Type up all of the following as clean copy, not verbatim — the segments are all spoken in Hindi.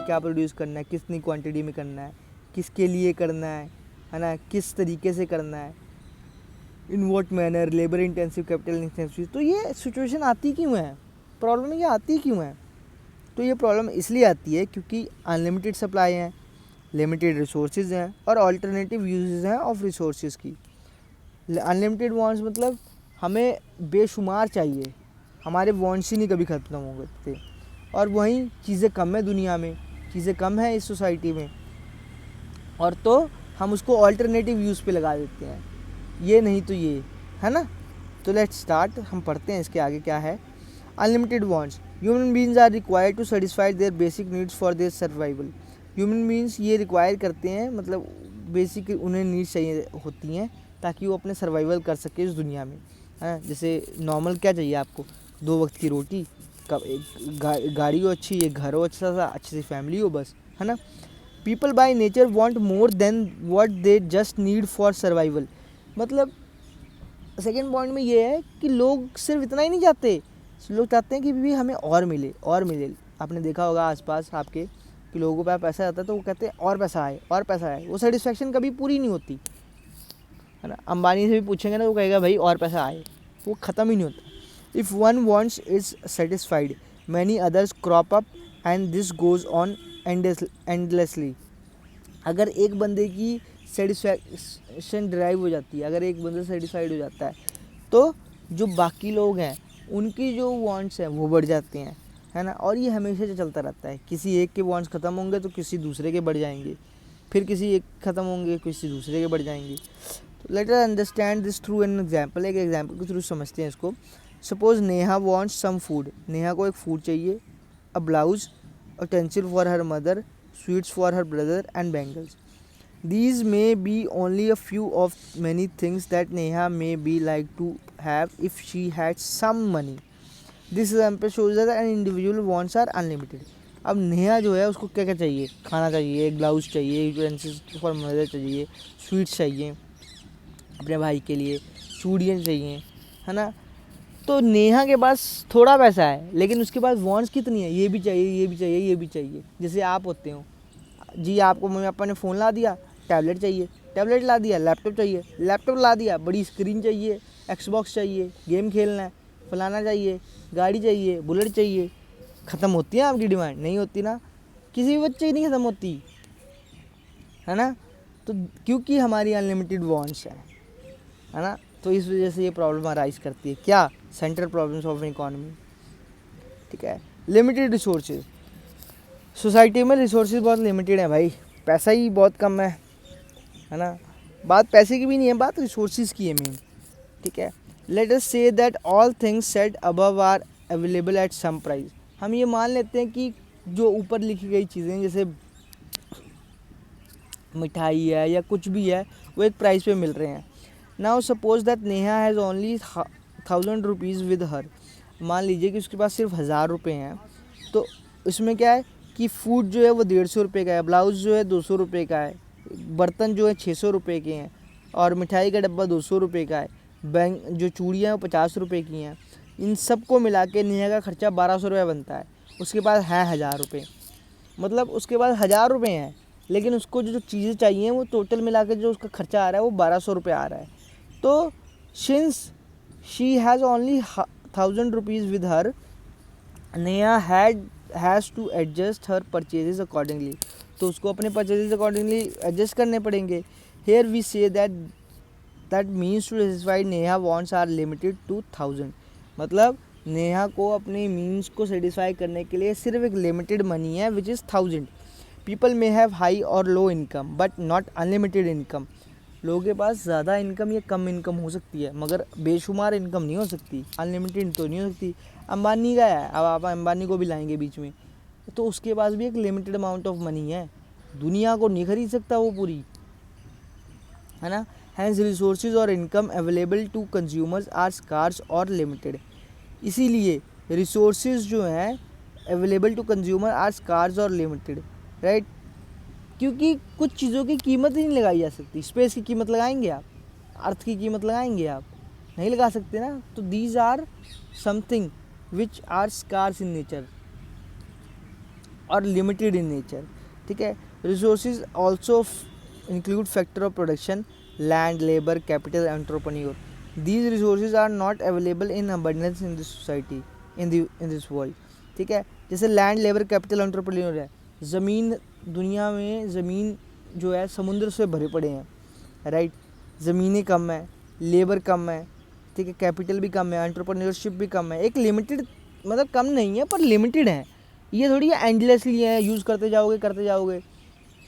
क्या प्रोड्यूस करना है, कितनी क्वांटिटी में करना है, किसके लिए करना है ना, किस तरीके से करना है, in what manner, labour intensive, capital intensive. तो ये सिचुएशन आती क्यों है, प्रॉब्लम ये आती क्यों है? तो ये प्रॉब्लम इसलिए आती है क्योंकि अनलिमिटेड सप्लाई है, लिमिटेड रिसोर्सेज हैं और अल्टरनेटिव यूजेस हैं ऑफ रिसोर्सेज की। अनलिमिटेड वांट्स मतलब हमें बेशुमार चाहिए, हमारे वांट्स ही नहीं कभी ख़त्म हो सकते, और वहीं चीज़ें कम है दुनिया में, चीज़ें कम है इस सोसाइटी में, और तो हम उसको अल्टरनेटिव यूज़ पे लगा देते हैं, ये नहीं तो ये, है ना। तो लेट्स स्टार्ट, हम पढ़ते हैं इसके आगे क्या है। Unlimited wants, human beings are required to satisfy their basic needs for their survival. Human beings ये रिक्वायर करते हैं, मतलब बेसिक उन्हें नीड्स चाहिए होती हैं ताकि वो अपने सर्वाइवल कर सके इस दुनिया में, है। जैसे नॉर्मल क्या चाहिए आपको, 2 वक्त की रोटी, कब एक गाड़ी हो अच्छी, एक घर हो अच्छा सा, अच्छी सी फैमिली हो, बस, है ना। People by nature want more than what they just need for survival. मतलब सेकेंड पॉइंट में ये है कि लोग सिर्फ इतना ही नहीं चाहते, लोग चाहते हैं कि भी हमें और मिले और मिले। आपने देखा होगा आसपास आपके कि लोगों के पास पैसा आता है तो वो कहते हैं और पैसा आए और पैसा आए, वो सेटिस्फेक्शन कभी पूरी नहीं होती, है ना। अंबानी से भी पूछेंगे ना, वो कहेगा भाई और पैसा आए, वो ख़त्म ही नहीं होता। If one wants is satisfied many others crop up and this goes on endlessly. अगर एक बंदे की सेटिस्फैक्शन ड्राइव हो जाती है, अगर एक बंदा सेटिस्फाइड हो जाता है तो जो बाकी लोग हैं उनकी जो वांट्स हैं वो बढ़ जाते हैं, है ना। और ये हमेशा से चलता रहता है, किसी एक के वांट्स ख़त्म होंगे तो किसी दूसरे के बढ़ जाएंगे, फिर किसी एक ख़त्म होंगे किसी दूसरे के बढ़ जाएंगे। तो let us understand this through an example, एक एग्जाम्पल के थ्रू समझते हैं इसको। Suppose Neha wants some food, Neha को एक फूड चाहिए, a blouse, utensil for her mother, sweets for her brother and bangles. These may be only a few of many things that Neha may be like to have if she had some money. This example shows that an individual wants are unlimited. अब नेहा जो है उसको क्या क्या चाहिए, खाना चाहिए, एक ब्लाउज चाहिए, यूटेंसिल्स फॉर मदर चाहिए, स्वीट्स चाहिए अपने भाई के लिए, चूड़ियाँ चाहिए, है ना। तो नेहा के पास थोड़ा पैसा है लेकिन उसके पास वांट्स कितनी है, ये भी चाहिए, ये भी चाहिए, ये भी चाहिए। जैसे आप होते हो जी, आपको मम्मी पापा ने फ़ोन ला दिया, टैबलेट चाहिए, टैबलेट ला दिया, लैपटॉप चाहिए, लैपटॉप ला दिया, बड़ी स्क्रीन चाहिए, एक्सबॉक्स चाहिए, गेम खेलना है, फलाना चाहिए, गाड़ी चाहिए, बुलेट चाहिए। ख़त्म होती है आपकी डिमांड? नहीं होती ना, किसी भी बच्चे की नहीं ख़त्म होती, है ना। तो क्योंकि हमारी अनलिमिटेड वांट्स है ना, तो इस वजह से ये प्रॉब्लम अराइज करती है। क्या? सेंट्रल प्रॉब्लम्स ऑफ इकोनॉमी, ठीक है। लिमिटेड रिसोर्सेज, सोसाइटी में रिसोर्सेज बहुत लिमिटेड है भाई, पैसा ही बहुत कम है ना। बात पैसे की भी नहीं है, बात रिसोर्सेज की है मेन, ठीक है। Let us say that all things said above are available at some price. हम ये मान लेते हैं कि जो ऊपर लिखी गई चीज़ें जैसे मिठाई है या कुछ भी है वो एक प्राइस पे मिल रहे हैं। Now suppose that Neha has only 1000 rupees with हर। मान लीजिए कि उसके पास सिर्फ 1000 रुपये हैं, तो इसमें क्या है कि फूड जो है वो 150 रुपये का है, ब्लाउज़ जो है 200 रुपये का है, बर्तन जो है 600 रुपये के हैं, और मिठाई का डब्बा 200 रुपये का है, बैंक जो चूड़ियाँ हैं वो 50 रुपये की हैं। इन सब को मिला के नेहा का खर्चा 1200 रुपये बनता है। उसके पास है 1000 रुपये, मतलब उसके पास 1000 रुपये हैं, लेकिन उसको जो चीज़ें चाहिए वो टोटल मिला के जो उसका खर्चा आ रहा है वो 1200 रुपये आ रहा है। तो since she has only 1000 rupees with her, Neha has to adjust her purchases accordingly. तो उसको अपने परचेजेस अकॉर्डिंगली एडजस्ट करने पड़ेंगे। Here we say that means to satisfy Neha wants are limited to 1000। मतलब नेहा को अपने मीन्स को सेटिस्फाई करने के लिए सिर्फ एक लिमिटेड मनी है विच इज़ 1000। पीपल में हैव हाई और low income but not unlimited income. लोगों के पास ज़्यादा इनकम या कम इनकम हो सकती है मगर बेशुमार इनकम नहीं हो सकती, अनलिमिटेड तो नहीं हो सकती। अंबानी का है, अब आप अंबानी को भी लाएंगे बीच में, तो उसके पास भी एक लिमिटेड अमाउंट ऑफ मनी है, दुनिया को नहीं खरीद सकता वो पूरी, है ना। हैंस रिसोर्सेज और income available to consumers are scarce और लिमिटेड। इसीलिए रिसोर्सेज जो हैं available to consumer are scarce और लिमिटेड, राइट। क्योंकि कुछ चीज़ों की कीमत ही नहीं लगाई जा सकती। स्पेस की कीमत लगाएंगे आप, अर्थ की कीमत लगाएंगे आप, नहीं लगा सकते ना। तो these are something which are scarce in nature, और लिमिटेड इन नेचर, ठीक है। Resources also include factor of production, land, labour, capital, entrepreneur. These resources are not available in abundance in this society, in this world, ठीक है। जैसे लैंड, लेबर, कैपिटल, एंटरप्रेन्योर है। ज़मीन, दुनिया में ज़मीन जो है समुद्र से भरे पड़े हैं, राइट। ज़मीनें कम है, लेबर कम है, ठीक है, कैपिटल भी कम है, एंटरप्रेन्योरशिप भी कम है। एक लिमिटेड, मतलब कम नहीं है पर लिमिटेड है। ये थोड़ी एंडलेसली है, यूज़ करते जाओगे,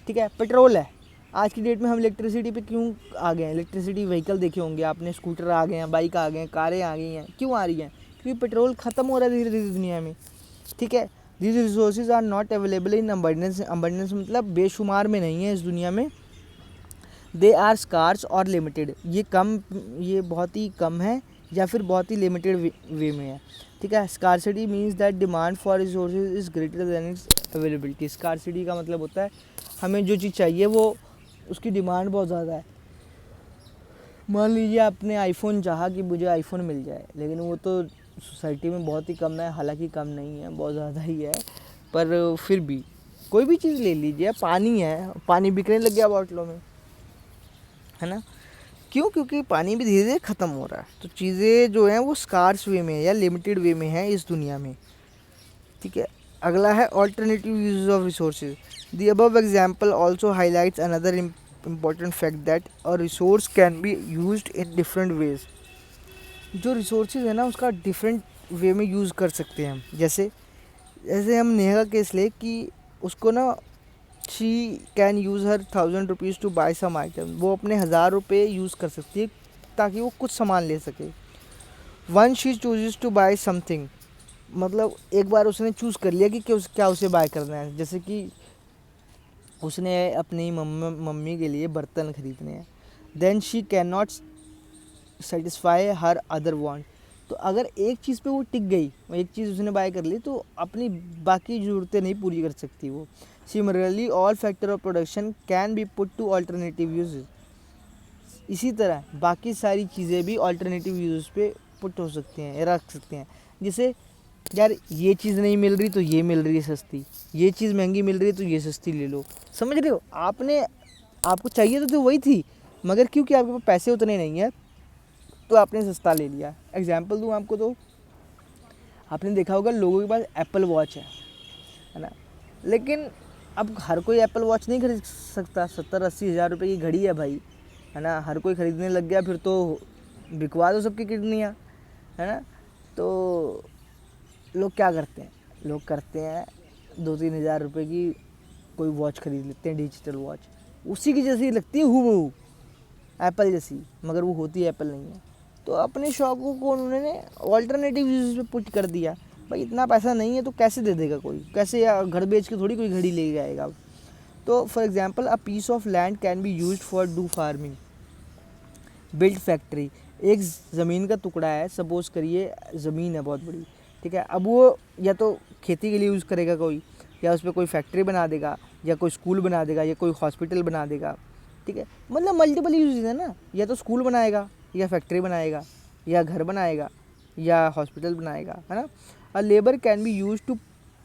ठीक है। पेट्रोल है, आज की डेट में हम इलेक्ट्रिसिटी पे क्यों आ गए हैं? इलेक्ट्रिसिटी व्हीकल देखे होंगे आपने, स्कूटर आ गए हैं, बाइक आ गए हैं, कारें आ गई हैं। क्यों आ रही हैं? क्योंकि पेट्रोल ख़त्म हो रहा है धीरे धीरे दुनिया में, ठीक है। These resources are not available in abundance, abundance मतलब बेशुमार में नहीं है इस दुनिया में। दे आर स्कार्स और लिमिटेड, ये बहुत ही कम है या फिर बहुत ही लिमिटेड वे में है, ठीक है। Scarcity means that demand for resources is greater than it's availability. Scarcity का मतलब होता है हमें जो चीज़ चाहिए वो उसकी डिमांड बहुत ज़्यादा है। मान लीजिए आपने आईफोन चाहा कि मुझे आईफोन मिल जाए, लेकिन वो तो सोसाइटी में बहुत ही कम है, हालांकि कम नहीं है, बहुत ज़्यादा ही है, पर फिर भी कोई भी चीज़ ले लीजिए, पानी है, पानी बिकने लग गया बॉटलों में, है ना। क्यों? क्योंकि पानी भी धीरे धीरे ख़त्म हो रहा है। तो चीज़ें जो हैं वो स्कार्स वे में या लिमिटेड वे में है इस दुनिया में, ठीक है। अगला है alternative uses of resources. The above example also highlights another important fact that a resource can be used in different ways. जो रिसोर्सेज है ना उसका डिफरेंट वे में यूज़ कर सकते हैं हम। जैसे जैसे हम नेहा का केस ले कि उसको ना she can use her 1000 rupees to buy some item. वो अपने 1000 रुपये यूज़ कर सकती है ताकि वो कुछ सामान ले सके। When she chooses to buy something, मतलब एक बार उसने चूज़ कर लिया कि क्या उसे बाय करना है। जैसे कि उसने अपनी मम्मी के लिए बर्तन ख़रीदने हैं। Then she can not satisfy her other want. तो अगर एक चीज़ पे वो टिक गई, एक चीज़ उसने बाय कर ली, तो अपनी बाकी ज़रूरतें नहीं पूरी कर सकती वो। Similarly all factor of production can be put two alternative uses. इसी तरह बाकी सारी चीज़ें भी ऑल्टरनेटिव यूज़ पे पुट हो सकते हैं, रख सकते हैं। जैसे यार ये चीज़ नहीं मिल रही तो ये मिल रही है सस्ती, ये चीज़ महंगी मिल रही है तो ये सस्ती ले लो। समझ रहे हो? आपको चाहिए तो वही थी, मगर क्योंकि आपके पास पैसे उतने नहीं है तो आपने सस्ता ले लिया। एग्जाम्पल दूँ आपको, तो आपने देखा होगा लोगों के पास एप्पल वॉच है ना, लेकिन अब हर कोई एप्पल वॉच नहीं खरीद सकता। 70-80 हज़ार रुपये की घड़ी है भाई, है ना, हर कोई ख़रीदने लग गया, फिर तो बिकवा दो सबकी किडनियाँ, है ना। तो लोग क्या करते हैं? लोग करते हैं 2-3 हज़ार रुपये की कोई वॉच ख़रीद लेते हैं, डिजिटल वॉच, उसी की जैसी लगती है हूबहू एप्पल जैसी, मगर वो होती है एप्पल नहीं है। तो अपने शौक़ों को उन्होंने ऑल्टरनेटिव यूज़ पे पुट कर दिया। भाई इतना पैसा नहीं है तो कैसे दे देगा कोई? कैसे? या घर बेच के थोड़ी कोई घड़ी ले जाएगा। तो for example a piece of land can be used for do farming, build factory. एक ज़मीन का टुकड़ा है, सपोज़ करिए ज़मीन है बहुत बड़ी, ठीक है। अब वो या तो खेती के लिए यूज़ करेगा कोई, या उस पर कोई फैक्ट्री बना देगा, या कोई स्कूल बना देगा, या कोई हॉस्पिटल बना देगा, ठीक है। मतलब मल्टीपल यूजेस है ना, या तो स्कूल बनाएगा, या फैक्ट्री बनाएगा, या घर बनाएगा, या हॉस्पिटल बनाएगा, है ना। A labour can be use to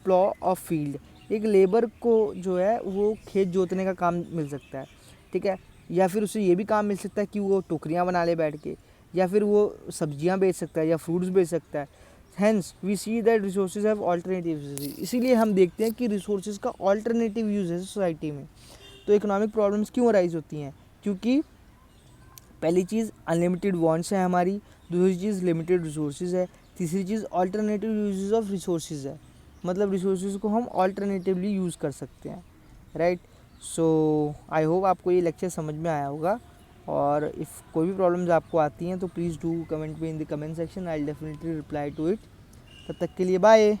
plough a field. एक लेबर को जो है वो खेत जोतने का काम मिल सकता है, ठीक है। या फिर उसे ये भी काम मिल सकता है कि वो टोकरियाँ बना ले बैठ के, या फिर वो सब्जियां बेच सकता है या फ्रूट्स बेच सकता है। Hence we see that resources have alternative uses. इसीलिए हम देखते हैं कि रिसोर्सेज का ऑल्टरनेटिव यूज है सोसाइटी में। तो इकोनॉमिक प्रॉब्लम्स क्यों अराइज होती हैं? क्योंकि पहली चीज़ अनलिमिटेड वांट्स है हमारी, दूसरी चीज़ लिमिटेड रिसोर्सेज है, तीसरी चीज़ ऑल्टरनेटिव यूजेस ऑफ रिसोर्सेज है। मतलब रिसोर्सेज को हम ऑल्टरनेटिवली यूज़ कर सकते हैं, राइट। सो आई होप आपको ये लेक्चर समझ में आया होगा, और इफ़ कोई भी प्रॉब्लम्स आपको आती हैं तो please do comment me in the comment section, I will definitely reply to it. तब तक के लिए बाय।